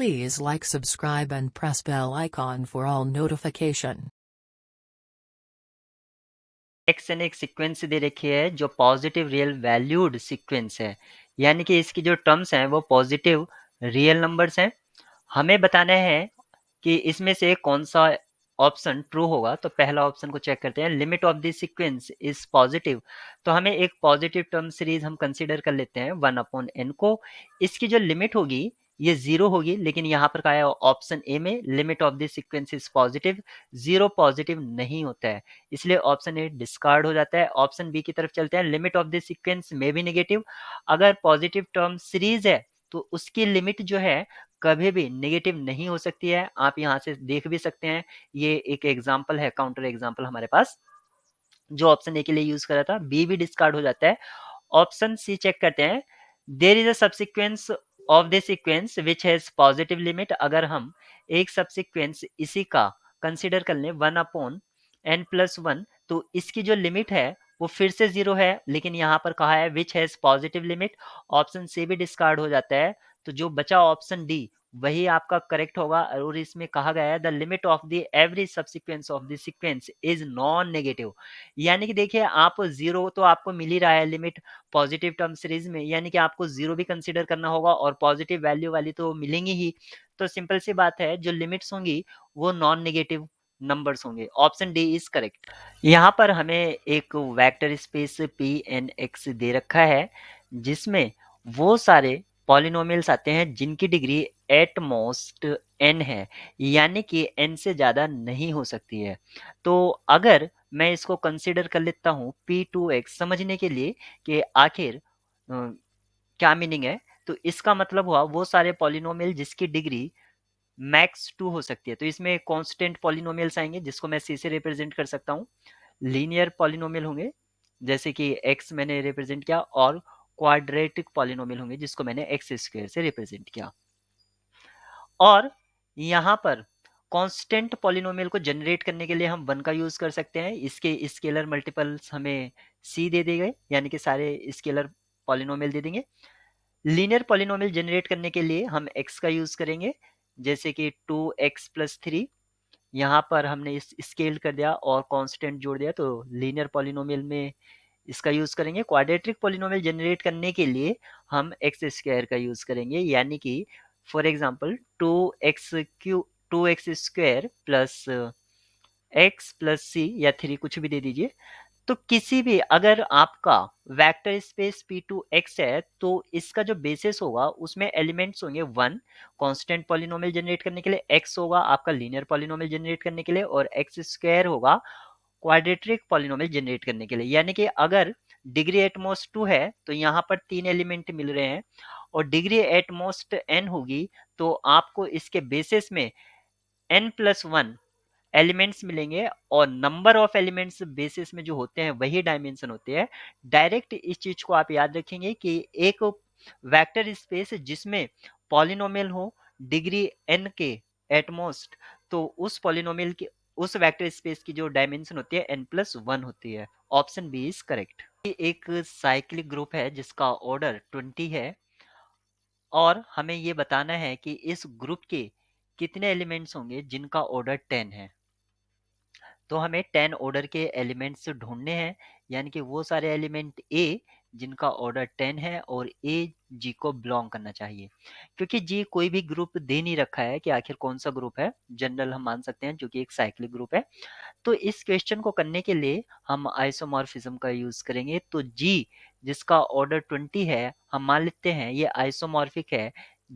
Please like, subscribe and press bell icon for all notification. X ने एक sequence दे रखी है जो पॉजिटिव रियल वैल्यूड सीक्वेंस है, यानी कि इसकी जो टर्म्स हैं वो पॉजिटिव रियल नंबर्स हैं। हमें बताना है कि इसमें से कौन सा ऑप्शन ट्रू होगा। तो पहला ऑप्शन को चेक करते हैं, limit of this sequence is positive. तो हमें एक पॉजिटिव टर्म सीरीज हम कंसीडर कर लेते हैं 1/n को। इसकी जो लिमिट होगी ये 0 होगी, लेकिन यहाँ पर कहा है ऑप्शन ए में limit of this sequence is positive, 0 positive नहीं होता है, इसलिए ऑप्शन ए डिस्कार्ड हो जाता है। ऑप्शन बी की तरफ चलते हैं, लिमिट ऑफ दिस सीक्वेंस में भी नेगेटिव। अगर पॉजिटिव टर्म सीरीज है तो उसकी लिमिट जो है कभी भी नेगेटिव नहीं हो सकती है। आप यहाँ से देख भी सकते हैं, ये एक एग्जाम्पल है, काउंटर एग्जाम्पल हमारे पास जो ऑप्शन ए के लिए यूज करा था। बी भी डिस्कार्ड हो जाता है। ऑप्शन सी चेक करते हैं, there is a subsequence of this sequence which has positive limit. अगर हम एक सबसिक्वेंस इसी का कंसिडर कर लें 1/n+1, तो इसकी जो लिमिट है वो फिर से 0 है, लेकिन यहाँ पर कहा है which has positive limit. Option C भी डिस्कार्ड हो जाता है, तो जो बचा ऑप्शन डी वही आपका करेक्ट होगा। और इसमें कहा गया है the limit of the average subsequence of the sequence is non negative. यानी कि देखिए, आप 0 तो आपको मिल ही रहा है लिमिट पॉजिटिव टर्म सीरीज में, यानी कि आपको 0 भी कंसीडर करना होगा और पॉजिटिव वैल्यू वाली तो मिलेंगी ही। तो सिंपल सी बात है, जो लिमिट्स होंगी वो नॉन नेगेटिव नंबर्स होंगे। Option D is correct. यहाँ पर हमें एक vector space P n x दे रखा है, जिसमें वो सारे पॉलिनोमियल्स आते हैं जिनकी डिग्री एट मोस्ट n है, यानी कि n से ज़्यादा नहीं हो सकती है। तो अगर मैं इसको कंसिडर कर लेता हूँ p2x समझने के लिए कि आखिर क्या मीनिंग है, तो इसका मतलब हुआ वो सारे पॉलिनोमियल जिसकी डिग्री मैक्स 2 हो सकती है। तो इसमें कांस्टेंट पॉलिनोमियल्स आएंगे जिसको मैं c से रिप्रेजेंट कर सकता हूँ। लीनियर पॉलिनोमियल होंगे जैसे कि x मैंने रिप्रेजेंट किया, और क्वाड्रेटिक पॉलिनोमियल होंगे जिसको मैंने x स्क्वायर से रिप्रेजेंट किया। और यहाँ पर कांस्टेंट पॉलिनोमियल को जनरेट करने के लिए हम 1 का यूज कर सकते हैं। इसके स्केलर मल्टीपल्स हमें c दे दिए गए, यानी कि सारे स्केलर पॉलिनोमियल दे देंगे। लीनियर पॉलिनोमियल जनरेट करने के लिए हम x का यूज करेंगे, जैसे कि 2x+3। यहाँ पर हमने इस स्केल कर दिया और कांस्टेंट जोड़ दिया, तो लीनियर पॉलिनोमियल में इसका यूज करेंगे। क्वाड्रेटिक पॉलिनोमियल जनरेट करने के लिए हम एक्स स्क्वायर का यूज करेंगे, यानी कि for example 2x² plus x+c या 3 कुछ भी दे दीजिए। तो किसी भी, अगर आपका वेक्टर स्पेस p2x है तो इसका जो बेसिस होगा उसमें एलिमेंट्स होंगे 1 कांस्टेंट पॉलिनोमियल जनरेट करने के लिए, x होगा आपका लीनियर पॉलिनोमियल जनरेट करने के लिए, और x² होगा क्वाड्रेटिक पॉलिनोमियल जनरेट करने के लिए। यानी कि अगर डिग्री एट मोस्ट 2 है तो यहाँ पर 3 एलिमेंट मिल रहे हैं, और डिग्री एट मोस्ट n होगी तो आपको इसके बेसिस में n+1 एलिमेंट्स मिलेंगे, और नंबर ऑफ एलिमेंट्स बेसिस में जो होते हैं वही डायमेंशन होते हैं। डायरेक्ट इस चीज को आप याद रखेंगे कि एक वेक्टर स्पेस जिसमें पॉलिनोमियल हो डिग्री n के एटमोस्ट, तो उस पॉलिनोमियल की, उस वेक्टर स्पेस की जो डायमेंशन होती है n+1 होती है। Option B is correct. एक साइक्लिक ग्रुप है जिसका ऑर्डर 20 है, और हमें ये बताना है कि इस ग्रुप के कितने एलिमेंट्स होंगे जिनका ऑर्डर 10 है। तो हमें 10 ऑर्डर के एलिमेंट्स ढूंढने हैं, यानी कि वो सारे एलिमेंट ए जिनका ऑर्डर 10 है और ए जी को बिलोंग करना चाहिए। क्योंकि जी कोई भी ग्रुप दे नहीं रखा है कि आखिर कौन सा ग्रुप है, जनरल हम मान सकते हैं जो कि एक साइक्लिक ग्रुप है। तो इस क्वेश्चन को करने के लिए हम आइसोमॉर्फिज्म का यूज करेंगे। तो जी जिसका ऑर्डर 20 है, हम मान लेते हैं ये आइसोमॉर्फिक है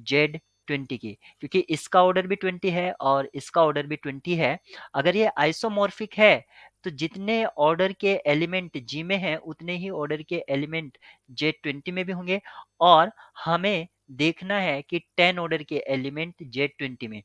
Z20 की, क्योंकि इसका ऑर्डर भी 20 है और इसका ऑर्डर भी 20 है। अगर ये आइसोमॉर्फिक है तो जितने ऑर्डर के एलिमेंट जी में हैं उतने ही ऑर्डर के एलिमेंट Z20 में भी होंगे, और हमें देखना है कि 10 ऑर्डर के एलिमेंट Z20 में,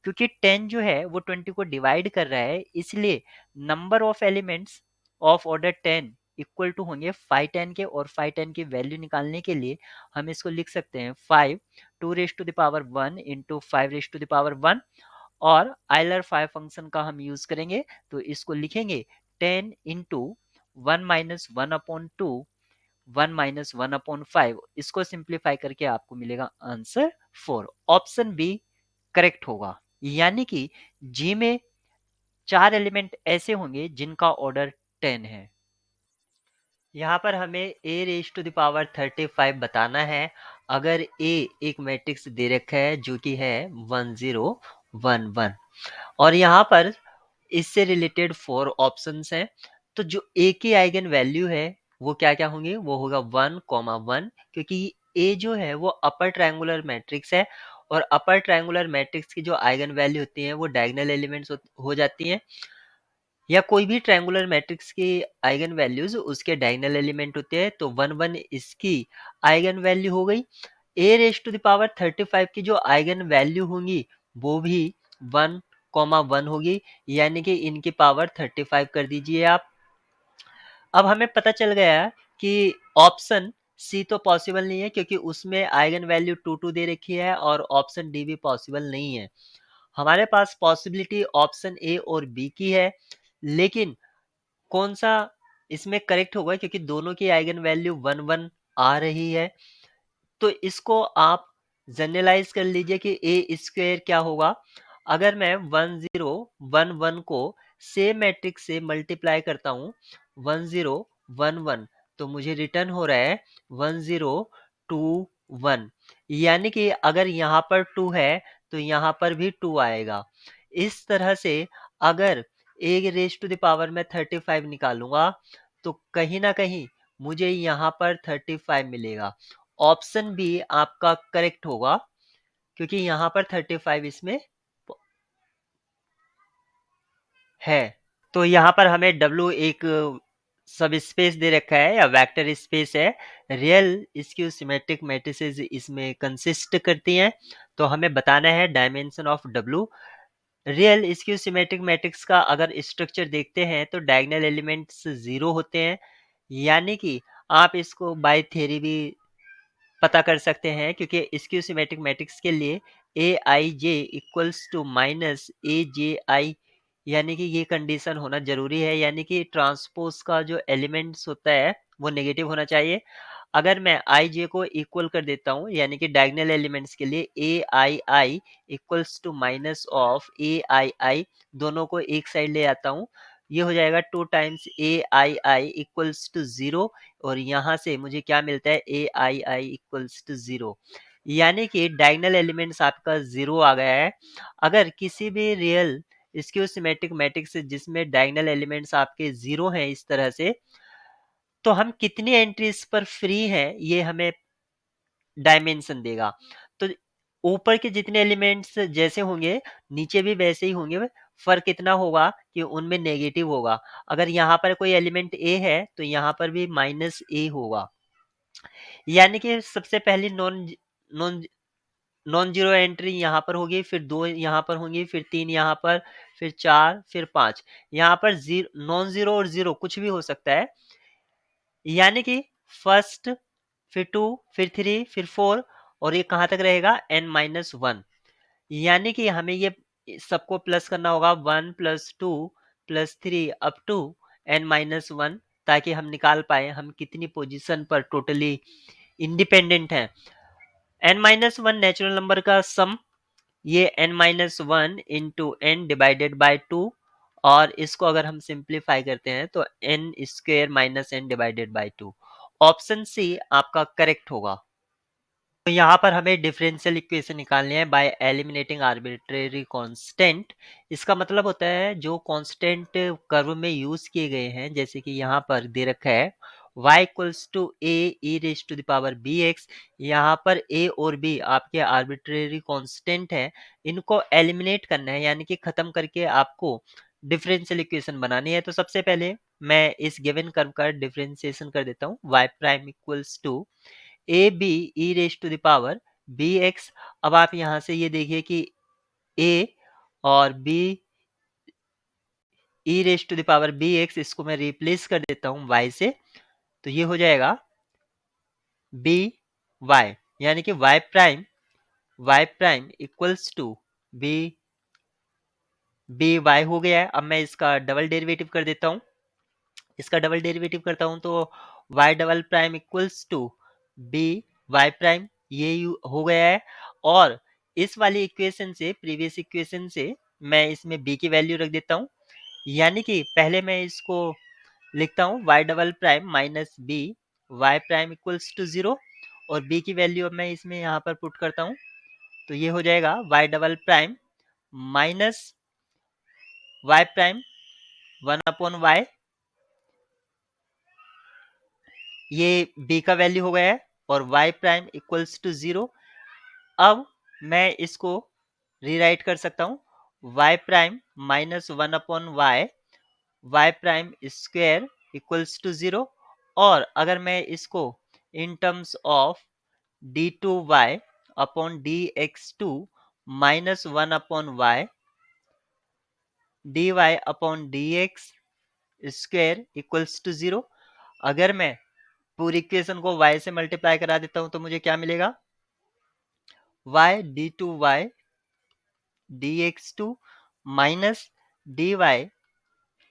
क्योंकि 10 जो है वो 20 को डिवाइड कर रहा है, इसलिए number of elements of order 10 equal to होंगे 510 के। और 510 की वैल्यू निकालने के लिए हम इसको लिख सकते हैं 5 2⁻1 इंटू 5⁻1, और आइलर 5 फंक्शन का हम यूज करेंगे। तो इसको लिखेंगे 10 इंटू 1 - 1/2 1 - 1/5। इसको सिंप्लीफाई करके आपको मिलेगा आंसर 4। ऑप्शन बी करेक्ट होगा। यानी कि जी में 4 एलिमेंट ऐसे होंगे जिनका ऑर्डर 10 है। यहाँ पर हमें a raise to the power 35 बताना है अगर a एक मैट्रिक्स दे रखा है जो कि है 1 0 1 1 और यहाँ पर इससे रिलेटेड 4 ऑप्शंस हैं। तो जो a की आइगन वैल्यू है वो क्या-क्या होंगे? वो होगा 1, 1 क्योंकि a जो है वो अपर ट्रायंगुलर मैट्रिक्स है और अपर ट्रायंगुलर मैट्रिक्स की जो आइगन वैल्यू होती हैं वो डायगोनल एलिमेंट्स हो जाती हैं या कोई भी ट्रायंगुलर मैट्रिक्स की आइगन वैल्यूज उसके डायगोनल एलिमेंट होते हैं। तो 1 1 इसकी आइगन वैल्यू हो गई। a raise to the power 35 की जो आइगन वैल्यू होंगी वो भी 1 1 होगी, यानी कि इनकी पावर 35 कर दीजिए आप। अब हमें पता चल गया कि ऑप्शन सी तो पॉसिबल नहीं है क्योंकि उसमें आइगन वैल्यू 2 2 दे रखी है और ऑप्शन डी भी पॉसिबल नहीं है। हमारे पास पॉसिबिलिटी ऑप्शन ए और बी की है, लेकिन कौन सा इसमें करेक्ट होगा क्योंकि दोनों की आइगन वैल्यू 1 1 आ रही है। तो इसको आप जनरलाइज कर लीजिए कि ए स्क्वायर क्या होगा। अगर मैं 1 0 1 1 को सेम मैट्रिक्स से मल्टीप्लाई करता हूँ 1 0 1 1 तो मुझे रिटर्न हो रहा है 1 0 2 1, यानी कि अगर यहाँ पर 2 है तो यहाँ पर भी 2 आएगा। इस तरह से अगर ए रेज टू द पावर में 35 निकालूंगा तो कहीं ना कहीं मुझे यहाँ पर 35 मिलेगा। ऑप्शन बी आपका करेक्ट होगा क्योंकि यहाँ पर 35 इसमें है। तो यहाँ पर हमें W एक सब स्पेस दे रखा है या वेक्टर स्पेस है। रियल स्क्यू सिमेट्रिक मैट्रिसेस इसमें कंसिस्ट करती हैं। तो हमें बताना है dimension of W। Real skew symmetric matrix का अगर स्ट्रक्चर देखते हैं तो डायगोनल एलिमेंट्स 0 होते हैं, यानी कि आप इसको बाय थ्योरी भी पता कर सकते हैं क्योंकि स्क्यू सिमेट्रिक मैट्रिक्स के लिए ए आई जे इक्वल्स टू माइनस ए जे आई, यानी कि ये कंडीशन होना जरूरी है, यानी कि ट्रांसपोज का जो एलिमेंट्स होता है वो नेगेटिव होना चाहिए। अगर मैं आई जे को इक्वल कर देता हूँ यानी कि डायगोनल एलिमेंट्स के लिए ए I I equals to minus of A I आई, दोनों को एक साइड ले आता हूँ, ये हो जाएगा 2 times A I I equals to 0 और यहाँ से मुझे क्या मिलता है ए आई आई इक्वल्स टू 0, यानी कि डायगोनल एलिमेंट्स आपका 0 आ गया है। अगर किसी भी रियल स्क्यू सिमेट्रिक मैट्रिक्स जिसमें डायगोनल एलिमेंट्स आपके 0 हैं इस तरह से, तो हम कितनी एंट्रीज पर फ्री हैं ये हमें डायमेंशन देगा। तो ऊपर के जितने एलिमेंट्स जैसे होंगे नीचे भी वैसे ही होंगे, फर्क इतना होगा कि उनमें नेगेटिव होगा। अगर यहाँ पर कोई एलिमेंट ए है तो यहाँ पर भी माइनस ए होगा, यानी कि सबसे पहली non non non zero entry यहाँ पर होगी, फिर 2 यहाँ पर होंगी, फिर 3 यहाँ पर, फिर 4, फिर 5। यहाँ पर जीरो नॉन जीरो और जीरो कुछ भी हो सकता है, यानी कि फर्स्ट, फिर 2, फिर 3, फिर 4 और ये कहाँ तक रहेगा n-1, यानी कि हमें ये सबको प्लस करना होगा 1 + 2 + 3 अप टू n-1 ताकि हम निकाल पाए हम कितनी पोजीशन पर टोटली इंडिपेंडेंट हैं। n-1 नेचुरल नंबर का सम, ये n-1 into n divided by 2 और इसको अगर हम सिंप्लीफाई करते हैं तो n square minus n divided by 2। Option C आपका करेक्ट होगा। तो यहाँ पर हमें डिफरेंशियल इक्वेशन निकालनी है बाय एलिमिनेटिंग आर्बिट्रेरी कांस्टेंट। इसका मतलब होता है जो कांस्टेंट कर्व में यूज किए गए हैं, जैसे कि यहाँ पर दे रखा है y equals to A E raise to the power B X. यहाँ पर a और b आपके आर्बिट्रेरी कांस्टेंट है, इनको एलिमिनेट करना है यानी कि खत्म करके आपको डिफरेंशियल इक्वेशन बनानी है। तो सबसे पहले मैं इस गिवन कर्व का डिफरेंशिएशन कर देता हूँ। y prime equals to A B E raise to the power B X. अब आप यहाँ से ये देखिए कि a और b E raise to the power B X, इसको मैं रिप्लेस कर देता हूँ y से, तो ये हो जाएगा बी वाई, यानी कि y prime equals to B B Y हो गया है। अब मैं इसका डबल डेरिवेटिव कर देता हूँ, इसका डबल डेरिवेटिव करता हूँ तो y double prime equals to B Y prime, ये हो गया है। और इस वाली इक्वेशन से, प्रीवियस इक्वेशन से मैं इसमें b की वैल्यू रख देता हूँ, यानी कि पहले मैं इसको लिखता हूँ y double prime minus B y prime equals to 0 और b की वैल्यू अब मैं इसमें यहाँ पर पुट करता हूँ, तो ये हो जाएगा y double prime minus y prime 1/y, ये b का वैल्यू हो गया है, और y प्राइम इक्वल्स टू 0। अब मैं इसको रीराइट कर सकता हूँ, y prime minus 1/y y prime square equals to 0, और अगर मैं इसको in terms of d2y upon dx2 minus 1/y dy upon dx square equals to 0, अगर मैं पूरी इक्वेशन को y से मल्टीप्लाई करा देता हूं तो मुझे क्या मिलेगा, y d2y dx2 minus dy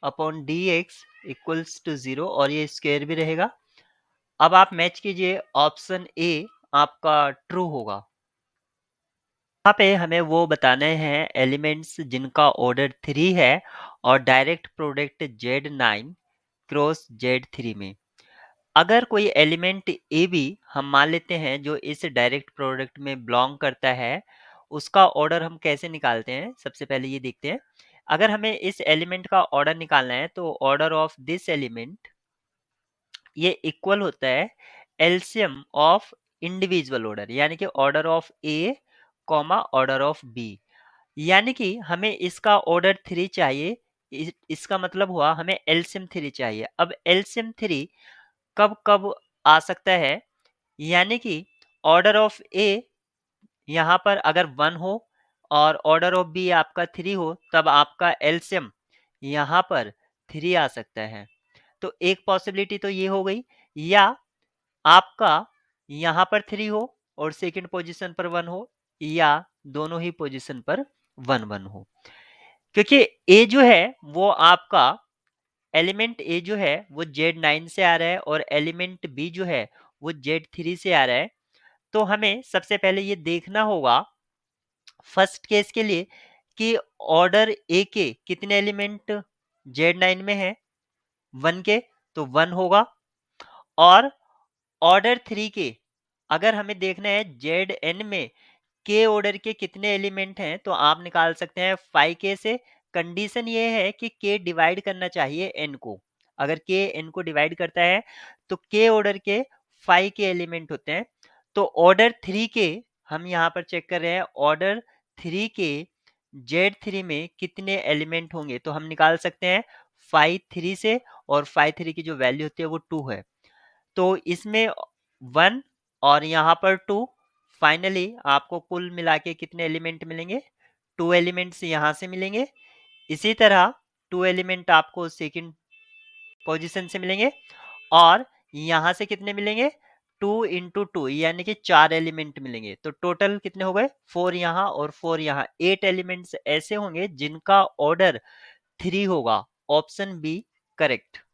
upon dx equals to 0, और ये स्क्वायर भी रहेगा। अब आप मैच कीजिए, ऑप्शन ए आपका ट्रू होगा। यहाँ पे हमें वो बताने हैं एलिमेंट्स जिनका ऑर्डर 3 है और direct product Z9 cross Z3 में। अगर कोई एलिमेंट ए बी हम मान लेते हैं जो इस डायरेक्ट प्रोडक्ट में बिलोंग करता है, उसका ऑर्डर हम कैसे निकालते हैं, सबसे पहले ये देखते हैं। अगर हमें इस एलिमेंट का ऑर्डर निकालना है तो ऑर्डर ऑफ दिस एलिमेंट ये इक्वल होता है एलसीएम ऑफ इंडिविजुअल ऑर्डर, यानी कि order of A comma order of B, यानी कि हमें इसका ऑर्डर 3 चाहिए। इसका मतलब हुआ हमें एलसीएम 3 चाहिए। अब एलसीएम 3 कब कब आ सकता है, यानी कि ऑर्डर ऑफ ए यहाँ पर अगर 1 हो और ऑर्डर ऑफ बी आपका 3 हो, तब आपका एलसीएम यहाँ पर 3 आ सकता है। तो एक पॉसिबिलिटी तो ये हो गई, या आपका यहाँ पर 3 हो और सेकंड पोजीशन पर 1 हो, या दोनों ही पोजीशन पर 1 1 हो। क्योंकि ए जो है वो आपका एलिमेंट ए जो है वो Z9 से आ रहा है और एलिमेंट बी जो है वो Z3 से आ रहा है। तो हमें सबसे पहले ये देखना होगा फर्स्ट केस के लिए कि ऑर्डर ए के कितने एलिमेंट Z9 में है, 1 के, तो 1 होगा। और ऑर्डर 3 के अगर हमें देखना है Zn में के ऑर्डर के कितने एलिमेंट हैं, तो आप निकाल सकते हैं 5k से। कंडीशन ये है कि k डिवाइड करना चाहिए n को, अगर k n को डिवाइड करता है तो k ऑर्डर के 5 के एलिमेंट होते हैं। तो ऑर्डर 3 के हम यहाँ पर चेक कर रहे हैं, ऑर्डर 3 के Z3 में कितने एलिमेंट होंगे, तो हम निकाल सकते हैं 5 3 से, और 5 3 की जो वैल्यू होती है वो 2 है, तो इसमें 1 और यहाँ पर 2, फाइनली आपको कुल मिला के कितने एलिमेंट मिलेंगे, 2 एलिमेंट्स यहाँ से मिलेंगे। इसी तरह 2 एलिमेंट आपको सेकंड पोजीशन से मिलेंगे, और यहाँ से कितने मिलेंगे, 2 इंटू 2 यानी कि 4 एलिमेंट मिलेंगे। तो टोटल कितने हो गए, 4 यहाँ और 4 यहाँ, 8 एलिमेंट्स ऐसे होंगे जिनका ऑर्डर 3 होगा। Option B correct.